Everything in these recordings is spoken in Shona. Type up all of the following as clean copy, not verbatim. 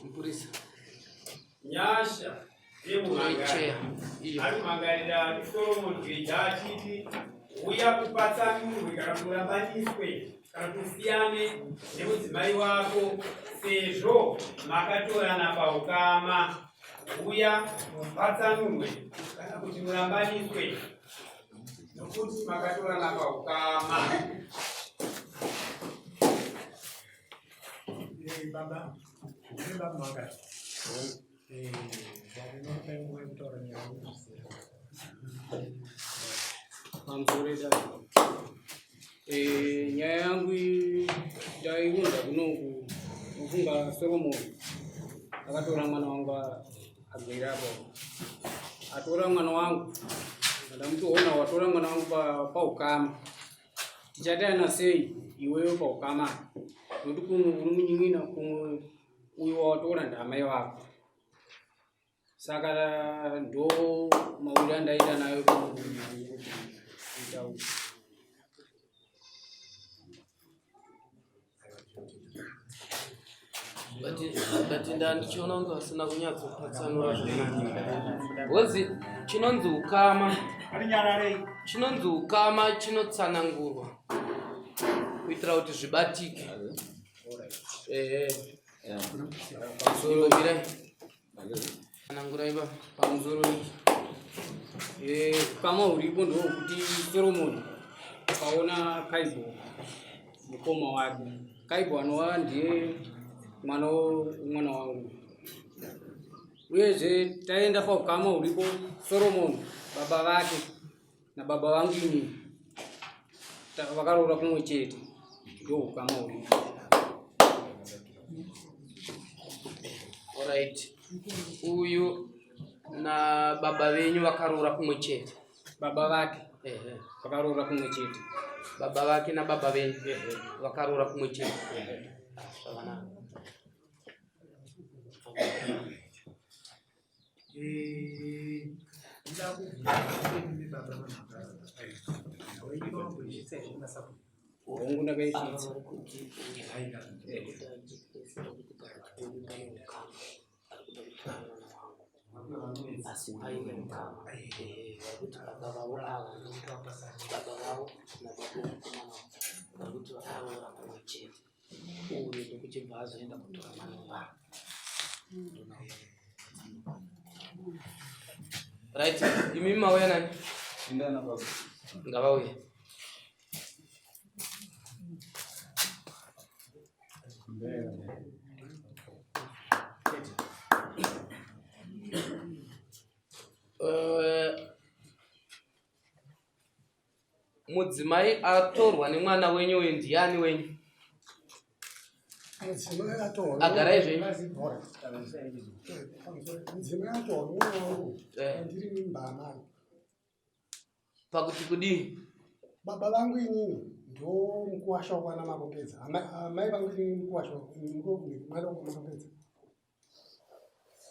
Mpurisa. Nyasha. Ichea. Ari mangarira Solomon Gejachiti. Uya kupatsa munhu kana kurambaniswe kana kusiyane nemudzimai wako sezvo makatorana paukama. Uya kupatsa munhu kana kuti murambaniswe nokuti makatorana paukama. Baba, baba maga. Nyaya yangu ndaiunda kunoku kufunga Solomon akatora mwana wangu agwira hapo. Atora mwana wangu ndamutoona watora mwana wangu paukama. Tichatana sei iweyo paukama. Nokuti kumunyiwina kumwe uyo watora ndamai wako. Saka ndo mauri andaita nayo But ndichiona unga asina kunyatsofatsanura wozi chinonzi ukama chinotsanangurwa kuitira kuti zvibatike. Pamusoro mirai anangurai pamusoro kama uripo ndo kuti Solomon kaona Kaibo mukoma wake. Kaibo anowa ndiye mwana wangu. Uyezve taenda paukama uripo Solomon baba vake na baba vangu ini vakaroora kumwe chete. Ndo ukama uripo. Alright. Uyu na baba venyu vakaroora kumwe chete. Baba vake vakaroora kumwe chete. Baba vake na baba venyu vakaroora kumwe chete. Wangu ndakaishitsa. Right, imi mauya nani? Ndana baba. Ngavauya. Mudzimai atorwa nemwana wenyu uyu ndiani wenyu? Mudzimai atorwa. Agara izvi? Mudzimai atorwa. Ndiri mimba amai. Pakuti kudii? Baba vangu inini ndo mkuwasha kwana marongedza. Amai vangu inini mkuwasha mwana marongedza.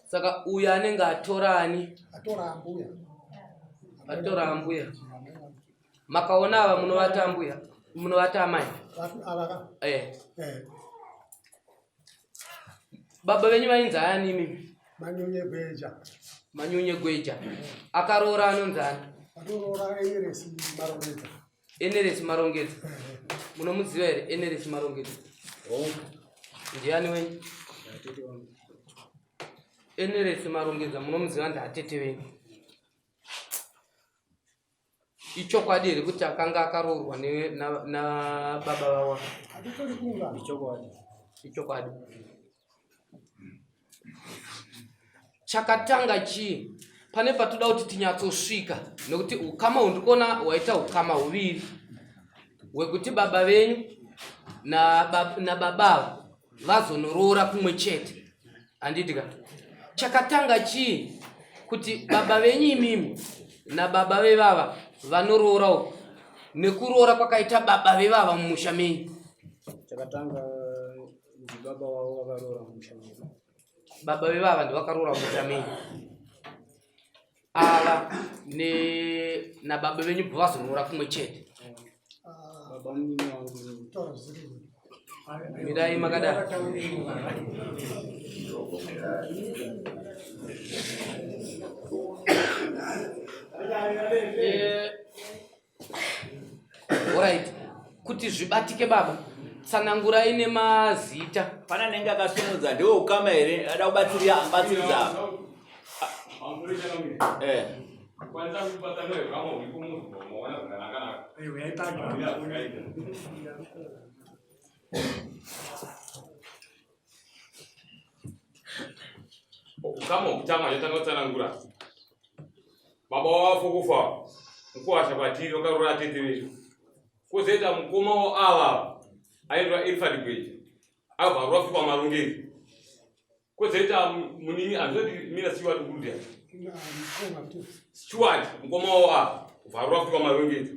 Saka uyu anenge atora ani? Atora ambuya. Atora ambuya. Makaona ava munovata ambuya? Munovata amai? Avaka? Baba venyu vainzi ani mimi? Manyunye Gweja. Manyunye Gweja. Akaroora anonzi ani? Akaroora Eneresi Marongedza. Eneresi Marongedza. Munomuziva here Eneresi Marongedza? Ndiani wenyu? Eneresi Marongedza munomuziva ndatete venyu. Ichokwadi here kuti akanga akaroorwa na baba vavo? Ichokwadi. Chakatanga chii? Pane patoda kuti tinyatsosvika nekuti ukama undikona waita ukama huviri wekuti baba venyu na baba vazonoroora kumwe chete. Andidika. Chakatanga chii kuti baba venyu imimi na baba vevava vanoroora uko nekuroora kwakaita baba vevava mumusha menyu? Chakatanga baba wavo vakaroora mumusha menyu. Baba vevava ndivakaroora mumusha menyu. Ava na baba venyu vazonoroora kumwe chete. Baba mimi wangu Mirai makadaro. Alright, kuti zvibatike baba tsanangurai nemazita. Pana nenga akasimudza ndiwe ukama here ada kubatsiridza. Kwanza kupata nayo kama ulipo mtu unaona zinakanaka. Kama ukitama yatanga tsanangura. Baba wafo kufa. Mkwasha batiri wakarura teterezo. Kozeta mkoma wa awa. Aitwa Ilfad Gweje. Ava rofi kwa marungezi. Kozeta munini azodi mina siwa tukudia. Stuart mkoma wa varofi kwa marungezi.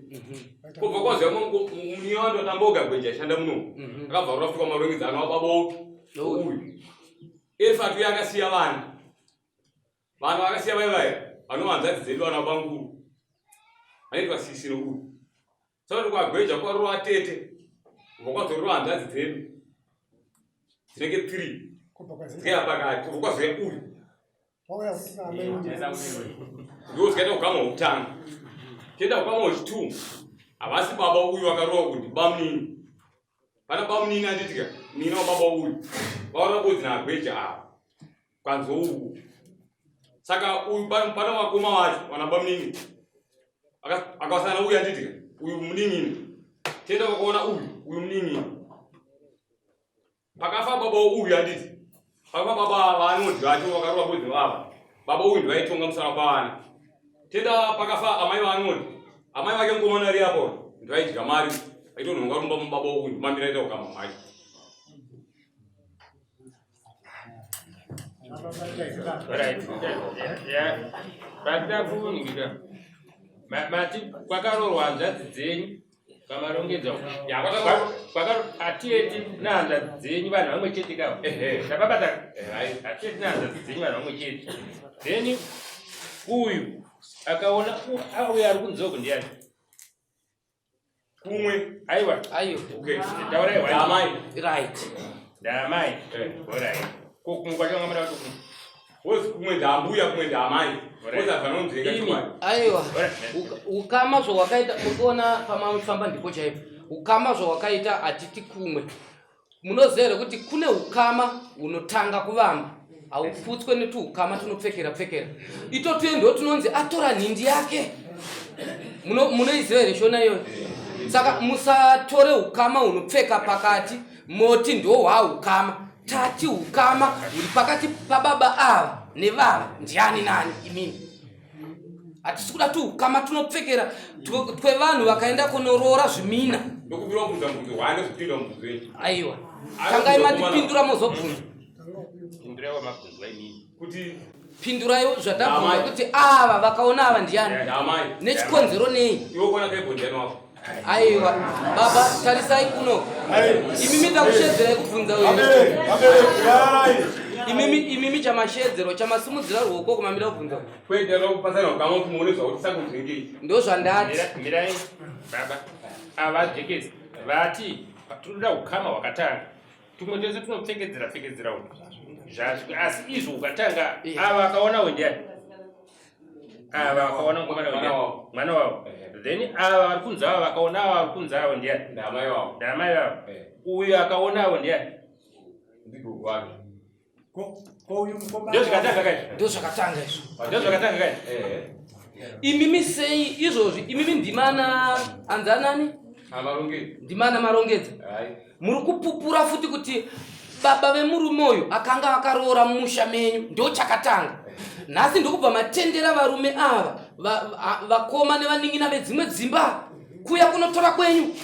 Kuva kwaze muniondo tamboga Gweje shanda muno. Aka varofi kwa marungezi ana babo uyu. Ilfad yakasiya bana. Bana wakasiya bye. Anoanza dzizelwa na banguru. Aitwa sisiro uyu. Sasa kwa Gweje kwa roa tete. Ngokuthi Rwanda zitheni. Sike 3. Ngeke phakathi ukwaze uyu. Oya usame. Ndio sikete ukama utanga. Kenda ukama u2. Abasi baba uyu wakarogo ndi bamnini. Bana bamnini anditika. Mina baba uyu. Bawona bodzi na Gweje apa. Kwanzo uyu. Saka uyu bana wakoma wacho wana bamnini. Akasana uyu anditika. Uyu mnini. Kenda kuona uyu mnini. Pakafa baba uyu anditi. Pakafa baba vanoti vacho wakarowa bodzi baba. Baba uyu ndwaitonga musana pavana. Kenda pakafa amai vanoti. Amai vake ngomona ri apo. Ndwaidya mari. Aitono ngarumba baba uyu mamira ita ukama mai. Right. Yeah. Baada kuningira. Mati kwakarorwa hanzvadzi dzenyu kamarongedza kwakaro atieti nehanzvadzi dzenyu vanhu vamwe chete kavo ndapabata atieti nehanzvadzi dzenyu vanhu vamwe chete then uyu akaona uyu ari kunzoko ndiani Kumwe. aiwa Okay. tauraiwa Amai. Right. ndamai alright kokumwe kwacho ngamada kuti Wosi kumwe ndambuya kumwe ndamai. Wosi afanonzeka chimwe. Aiwa. Ukama zvo wakaita muona pamafamba ndipo chaipo. Ukama zvo wakaita atiti kumwe. Munozere kuti kune ukama unotanga kuvamba. Auputswe netu ukama tunopfekera. Ito tuendo tunonzi atora nhindi yake. Munoizere shona iyo. Saka musatore ukama unopfeka pakati moti ndo wa ukama. Tati ukama uri pakati pababa ava nevava ndiani nani imini. Atisikuda tu ukama tunopfekera twe vanhu vakaenda kunorora zvimina. Ndokubira muzambuzo wane kupinda muzweni. Aiwa. Tangai matipindura muzobvunza. ndirawa mabvunzo aimini Kuti Pindurayo zvatabvunza kuti ava vakaona ava ndiani. ndamai. Nechikonzero nei? Iwo kona kai bondeni wako. Aiwa. Baba tarisai kuno. Imimi takushedzera kubvunza wewe. Imimi chamashedzero chamasumudzira ruoko kumamira kubvunza. Kwenda kupasana ukama kumonesa kuti sakuzengei. Ndo zvandati. mirai baba ava jekesi vati tinoda ukama wakatanga tumwe tese tunopfekedzera uno zvazvo asi izvo ukatanga ava akaonawo ndiani ava vakaona mwana wavo then ava vari kunzi ava vakaona ava vari kunzi avo ndiani Ndamai wako. ndamai vavo uyu akaonawo ndiani Ndigogo wake. ndio zvikatanga kai Ndo zvakatanga izvo. ndio zvakatanga kai Imimi sei izvozvi imimi ndimana anzanani Amarongezi. ndimana marongedza Hai. muri kupupura futi kuti baba vemurume uyu akanga akaroora mumusha menyu ndo chakatanga. Nhasi ndokubva matendera varume ava vakoma nevaning'ina vedzimwe dzimba kuya kunotora kwenyu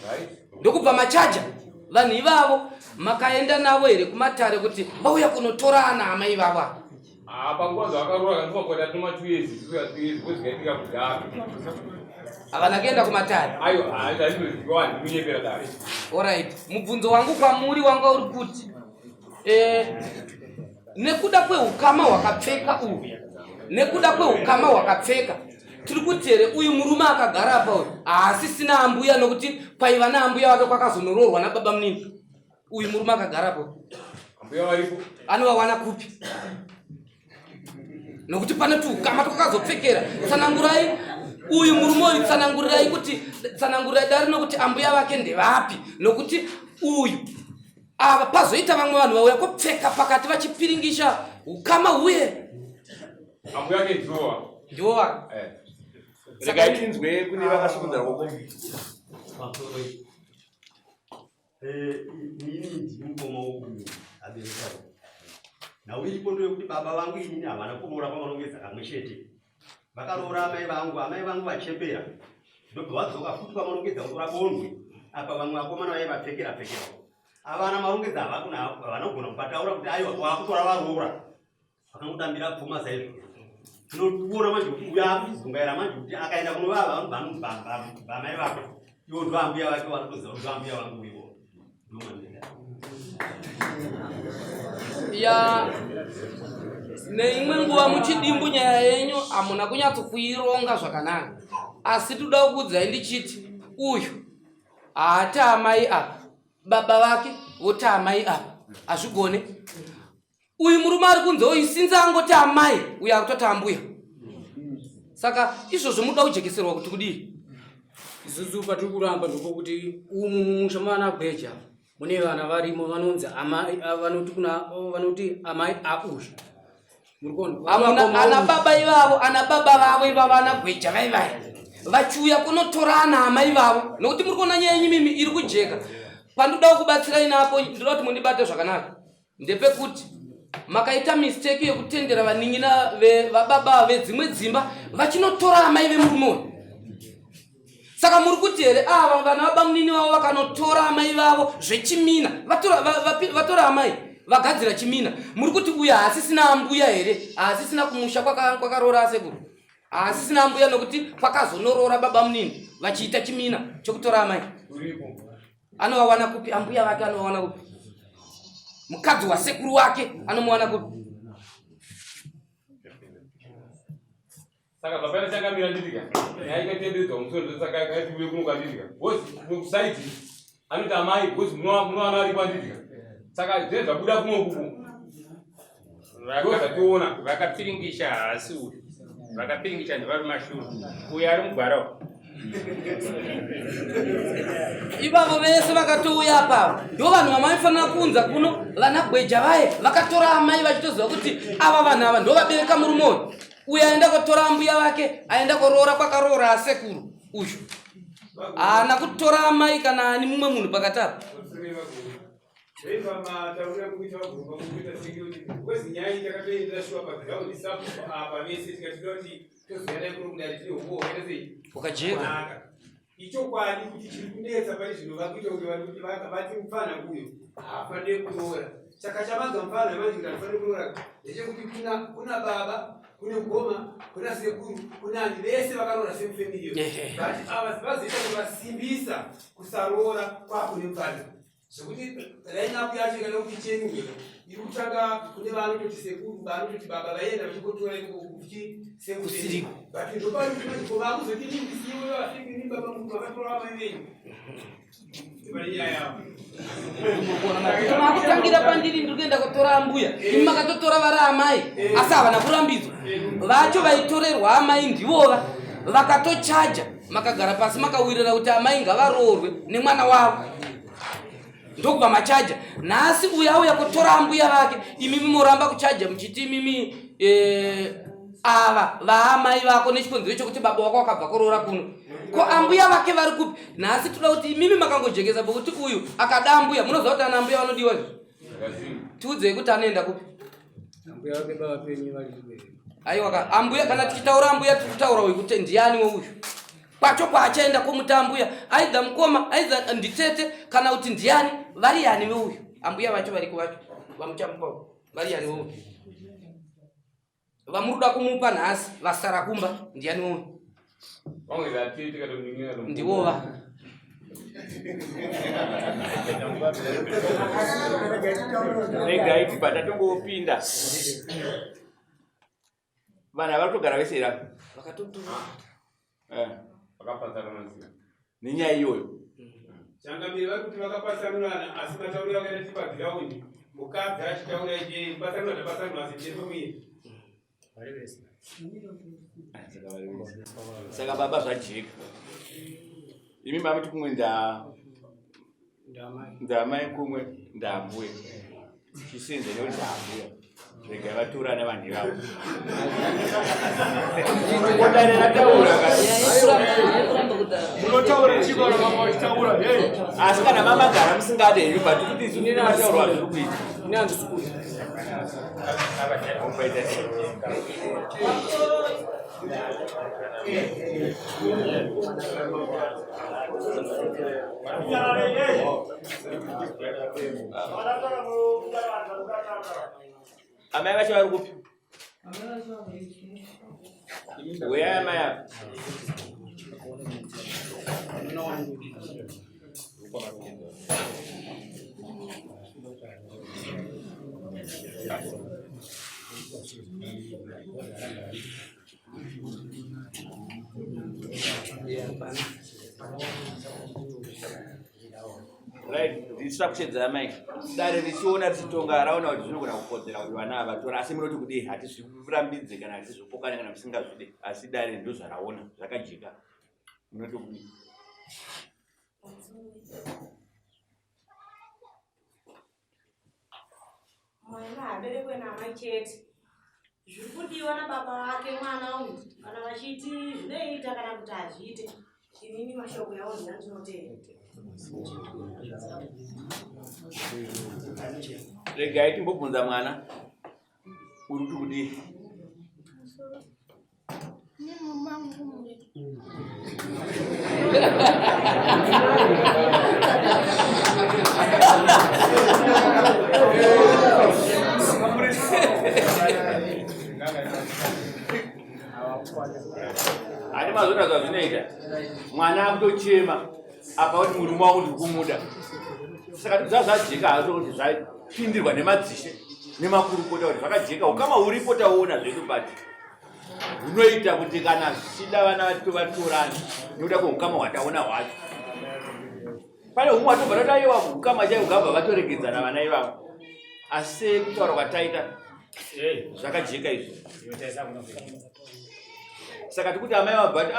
Hai. ndokubva machaja vanhu ivavo makaenda navo here kumatare kuti vauya kunotora ana hama ivava. Apa nguva dzavakarora kanzima kwenda tuma 2 years, 2 years, kwezikaitika kudhara. Havana kuenda kumatare. Aiwa, haizviziwa ndikunyepera dare. Alright, mubvunzo wangu kwamuri wanga uri kuti nekuda kweukama hwakapfeka uyu nekuda kweukama hwakapfeka tiri kuti here uyu murume akagara apa uyu haasisina ambuya nokuti paiva naambuya wake kwakazonororwa nababa munini uyu murume akagara apa Ambuya walipo. Anowawana kupi? Nokuti pane tukama twakazopfekera. Tsanangurai uyu murumori tsanangurai kuti tsanangurai dari nokuti ambuya vake ndevapi? Nokuti uyu ava pazoita vamwe vanhu vauya kupfeka pakati vachipiringisha ukama uye. Ambuya yake ndiwa. Ndiwa. Rega itinzwe kune vakasukudza roko. Nini ndimukoma wokuyu abereka. Na ulipo ndio kuti baba vangu inini havana kuroora pavanongedza kamwe chete. Vakaroora amai vangu vachepera. Ndobva vadzoka futi pavanongedza kura bondwe. Apa vamwe vakomana vaivapfekera. Avana marongedza havanogona kupataura kuti aiwa wakutora varoora. Vakangotambira pfuma saizvo. Tinokuona manje kuti uya akuzungaira manje kuti akaenda kuno vanhu vamai vako. Iwo ndo ambuya vake vanotoziva kuti ambuya vangu ivo. Ya neimwe nguva muchidimbu nyaya yenyu amuna kunyatsokuironga zvakanaka. Asi toda kukuudzai ndichiti uyu haati amai apa. Baba vake voti amai apa. Azvigone. Uyu murume ari kunze uyu sinzi angoti amai uyu akutoti ambuya. Saka izvozvo muda kujekeserwa kuti kudii? Isusu patiri kuramba ndokuti umu mumusha mwana Gweja mune vana varimo vanonzi amai vanoti amai auyu. Ana baba ivavo ivavo vana Gweja vaivai. Vachiuya kunotora ana amai vavo. Nokuti muri kuona nyaya yenyu mimi iri kujeka. Pandoda kubatsira inapo ndinoda kuti mundibate zvakanaka. Ndepekuti makaita mistake yekutendera vaningina vababa vedzimwe dzimba vachinotora amai vemurume. Saka muri kuti here ava vana baba munini vavo vakanotora amai vavo zvechimina vatora amai vagadzira chimina. Muri kuti uya haasisina ambuya here? Haasisina kumusha kwakaroora asekuru? Haasisina ambuya nokuti kwakazonorora baba munini vachiita chimina chokutora amai? Anowawana kupi? Ambuya vake anowawana kupi? Mukadzi wasekuru wake anomuwana kupi? Saka baba chakamira ndidika. Yaikatendedzwa musoro saka yakatiwe kunoka ndidika. Bosi musaiti anoti amai bosi munowana ari kwandidika. Saka zvezva buda kunokuku. Vakationa vakapiringisha asi uyu. Vakapiringisha ndivari mashuru. Uyu ari mugwarawo. Ivavo vese vakatouya apapo ndo vanhu vamaifanira kunza kuno vana Gweja vaye vakatora amai vachitoziva kuti ava vanhu ava ndo vabereka murume uyu. Uyu aenda kutora ambuya vake aenda kuroora kwakaroora asekuru uyu haana kutora amai kana ani mumwe munhu pakati apa. Ukajeka ichokwadi kuti chiri kunetsa pari zvino vakuita kuti vanhu kuti vati mufana uyu haafanire kuroora. Saka chavanza mufana manje kuti haafanire kuroora ndechekuti kuna baba, kune mukoma, kuna sekuru, kuna ani vese vakaroora semufemiliyo. But ava vazoita kuti vasimbisa kusaroora kwakune mufana. Zvekuti rainapu yacho ikada kuti chenuwe iri kutsvaka kune vanototi sekuru, vanototi baba vaenda vachikotora kuti sekusiri. But ndopari kuti manje vakuzoti ndisiwe vasingi ni baba munhu vakatora amai venyu. Vari nyaya yavo. Makutangira pandiri ndiri kuenda kutora ambuya. Imi makatotora vari amai asi havana kurambidzwa. Vacho vaitorerwa amai ndivova vakatochaja makagara pasi makawirira kuti amai ngavaroorwe nemwana wavo. Ndokubva machaja. Nhasi uyu auya kutora ambuya vake imi mimoramba kuchaja muchiti mimi ava vaamai vako nechikonzero chokuti baba wako wakabva kuroora kuno. Ko ambuya vake vari kupi? Nhasi toda kuti imimi makangojekesa pokuti uyu akada ambuya. Munoziva kuti ana ambuya vanodiwa izvo? Tiudzei kuti anoenda kupi? Ambuya vake baba penyu vari kubereka. Aiwa ambuya kana tichitaura ambuya tikutaura uyu kuti ndiani wouyu? Kwacho kwachaenda kumutambuya aidha mukoma aidha nditete kana kuti ndiani vari yani veuyu. Ambuya vacho vari kuvacho vamuchamupa vari yani veuyu. Vamuruda kumupa nhasi vasara kumba ndiani veuyu? Ndivova. Rega iti patatongopinda. Vana varikugara vese ira. Vakatotura. Vakapatsanana. Nenyaya iyoyo. Changamire vari kuti vakapatsanana asi matauriro akaita tipagiraundi mukadzi achitaura ijeyi pasanwa tapasanwa asichepomire Saka baba zvajika. Imi mama kumwe ndamai kumwe ndambuye. Chisenze ndambuya. Rega vaturana vanhu vavo. Kodarera taura Munotaura chikora mama uchitaura. asi kana mama gara musingade but kuti zvinene vataurwa zviri kuita. Nyanzi sikuti. Amai vacho vari kupi? Where am I? Right, instructions amai. Dare richiona richitonga raona kuti zvinogona kukodzera kuti vana ava vatora asi munoti kuti hatizvirambidze kana hatizvipokane kana musingazvide asi dare ndo zvaraona zvakajeka. Munoti kuti mwana aberekwe namai chete. Zviri kudiwa nababa wake mwana uyu kana vachiti zvinoita kana kuti hazviite. Inini mashoko yawo ndinotenda. regai timbobvunza mwana uri kuti kudii? Ani mazona zvazvinoita mwana akutochema apa kuti murume wangu ndiri kumuda saka zvazvajeka hazo kuti zvapindirwa nemadzishe nemakurukota kuti zvakajeka ukama uripo taona zvedu but hunoita kuti kana zvichida vana vatorani nokuda kweukama hwataona hwacho pane humwe watobva tataiwa ukama chaivo gabva vatoregedzana vana ivavo asi kutaura kwataita zvakajeka izvi saka tikuti amai vabva kuti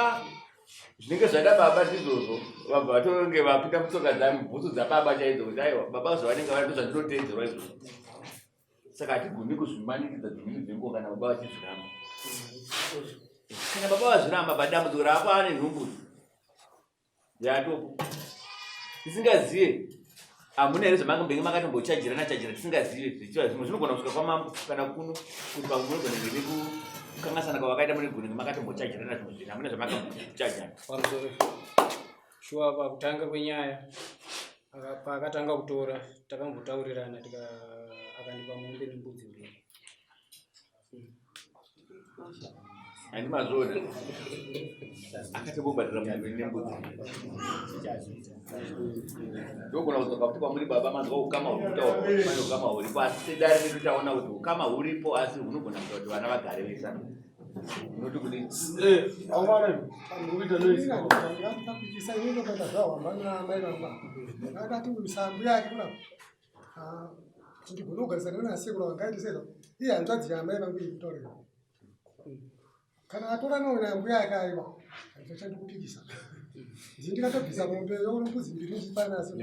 zvinenge zvada baba ndizvozvo vabva vatonge vapinda mutsoka dzamubhutsu dzababa chaidzo kuti aiwa baba zvavanenge vari ndozvandinotedzerwa izvozvo saka hatigumi kuzvimanikidza dzimweni dzenguva kana baba vachizviramba kana baba vazviramba padambudziko rapo ane nhumbu yatopo tisingazive hamuna here zvamangambenge makatombochajirana tisingazive zvichiva zvimwe zvinogona kusvika kwamambo kana kuno kuti pamwe munogona ngene kukangasana kwavakaita mune gunenge makatombochajirana zvimwe zvinhu hamuna zvamakambochajana pamusoro shuwa pakutanga kwenyaya paakatanga kutora takambotaurirana akandipa mombe nembudzi mbiri handimazvoona akatobobhadhira mombe nembudzi ndogona kudzoka kuti kwamuri baba manzwa ukama hurikutaurwa pane ukama huripo asi sedare redu taona kuti ukama huripo asi hunogona kuita kuti vana vagare vesana unoti kuti ndakapikisa inini ndokaita zvahwambana mai vangu akati musambu yake kuna ndigona kugarisana nasekuru vangaiti sezvo iye hanzvadzi yamai vangu ikutaurira kana atora naona mbuya yake aiwa handichandikupikisa ndikatobvisa mombe yokumbudzi mbiri ndipanasi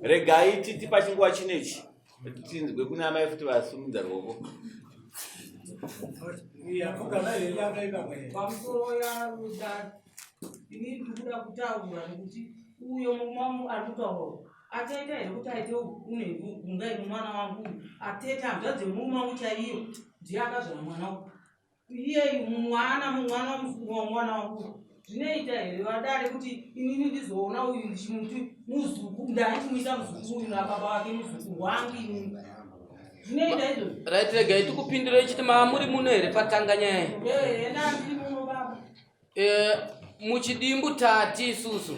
regai titi pachinguva chinechi tinzwe kuna amai futi vasumudza ruoko pamusoro yaruda ini ndikuda kutaura nekuti uyo mumamu ari kutaura ataita here kuti aite unengungai mumwana wangu atete hanzvadzi yemurume wangu chaiyo ndiye akazvara mwana iye mwana wangu zvinoita here vadare kuti inini ndizoona uyu ndichimuti muzuku ndaikumisa muzukuru uyu nababa wake muzukuru wangu inini zvinoita izvo right regai tikupindira ichiti maamuri muno here patanga nyaya nandiri baba muchidimbu tati isusu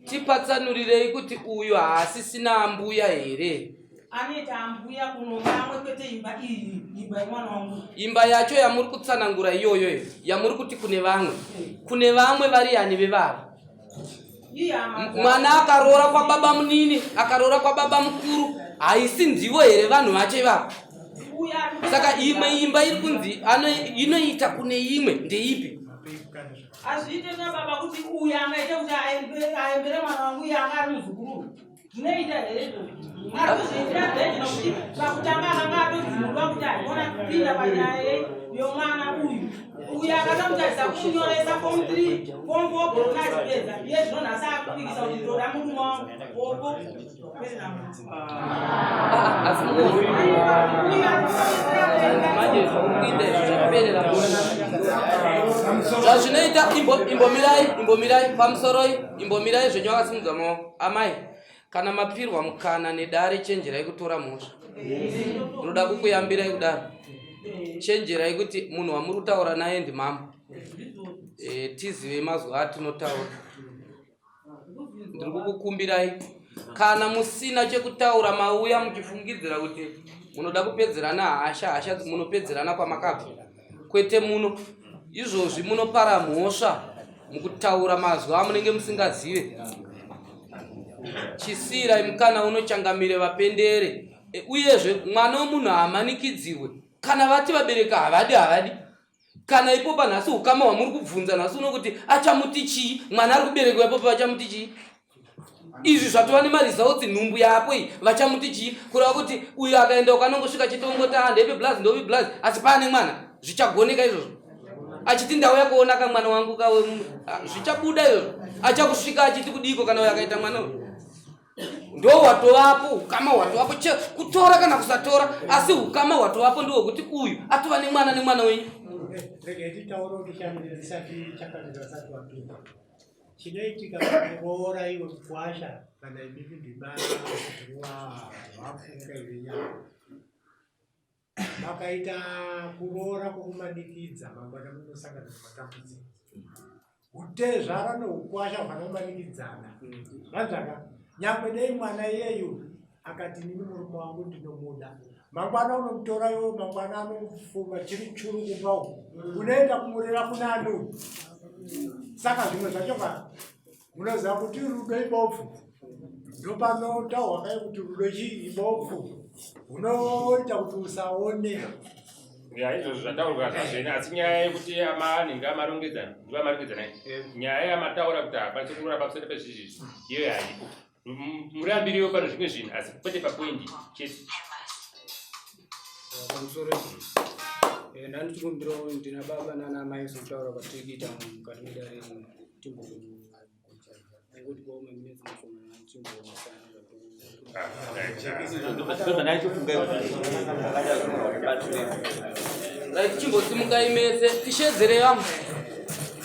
tipatsanurirei kuti uyu haasisina mbuya here aneta ambuya kunomamwe kwete imba iyi imba imwana wangu imba yacho yamuri kutsanangura iyoyo yamuri kuti kune vamwe vari yani vevava mwana akarora kwa baba munini akarora kwa baba mukuru haisi ndivo here vanhu vacho ivavo saka imwe imba iri kunzi inoita kune imwe ndeipi azviite na baba kuti uyu angaite kuti aembere mwana wangu uyu anga ari muzukuru zvinoita here arikuzviitira bheji nokuti pakutanga akanga atodzimurwa kuti aigona kupinda panyaya yomwana uyu akatamutadzisa kunyoresa form 3 form 4 gorona achipedza iye zvino nhasi akupikisa kuti ndoda murume wangu opo zvazvinoita imbomirai pamusoroi imbomirai zvenyu akasimudza maoko amai kana mapirwa mukana nedare chenjerai kutora mhosva ndoda kukuyambirai kudaro chenjerai kuti munhu wamuri kutaura naye ndimambo tizive mazuva atinotaura ndiri kukukumbirai kana musina chekutaura mauya muchifungidzira kuti munoda kupedzerana hasha munopedzerana kwamakabva kwete muno izvozvi munopara mhosva mukutaura mazuva amunenge musingazive chisirai mukana unochangamire vapendere uyezve mwana womunhu haamanikidzirwe kana vati vabereka havadi kana ipopa nhasi ukama hwamuri kubvunza nhasi unokuti achamuti chii mwana ari kuberekwa ipopa vachamuti chii izvi zvatova nemaresults nhumbu yapo iyi vachamuti chii kureva kuti uyu akaenda ukanongosvika chitongota ndepe blazi ndopi blazi asi paane mwana zvichagoneka izvozvo achiti ndauya kuona kamwana wangu kawe zvichabuda izvozvo achakusvika achiti kudiko kana uyo akaita mwana uyu ndo hwatovapo ukama hwatovapo kutora kana kusatora asi ukama hwatovapo ndohwekuti uyu atova nemwana wenyu titaura kuti zisati chakati vasati wapinda chinoitika kuroora iwe kukwasha kana ibibi ndimana wafunga ivenyama makaita kuroora kwokumanikidza mangwana munosangana nematambudziko utezvara noukwasha hwanomanikidzana vanzvaka nyangwe dei mwana iyeyu akati nini murume wangu ndinomuda mangwana unomutora iwo mangwana anofunga chiri churu kumba uku unoenda kumurera kuna anu saka zvimwe zvacho munoziva kuti rudo ibofu ndopanotaurwa kai kuti rudo chii ibofu unoita kuti usaone izvozvo zvataurwa zvazvene asi nyaya yekuti anenge amarongedzana ndiva marongedzana nyaya yamataura kuti hapasi kurora pamusoro pezvizvizvi iyoyo haipo murambiriwo pano zvimwe zvinhu asi kwete papoindi chete pamusoro ndani tikumbirawo ndina baba nana mai sotaura kwatiri kuita mukati medare timbongokuti kwaumwe minezi chimbosimukai mese tishedzere vamwe